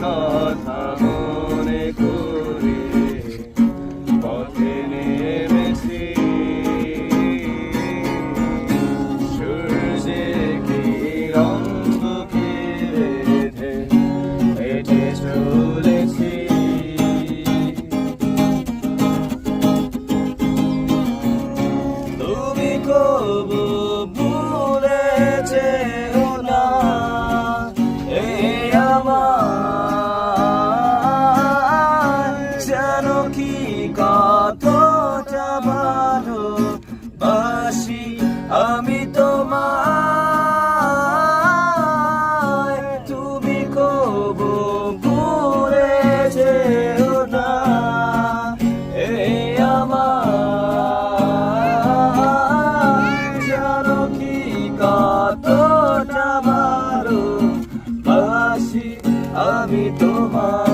কথা মনে করে পথে নেমেছি, সূর্যের কিরণ বুকে বেঁধে হেঁটে চলেছি। তুমি কবু ভুলে যেও না এই আমার, যেন কি কতটা ভালোবাসি আমি তোমায়। তুমি কবু ভুলে যেও না এই আমার, যেন কি কতটা ভালোবাসি আমি তোমায়।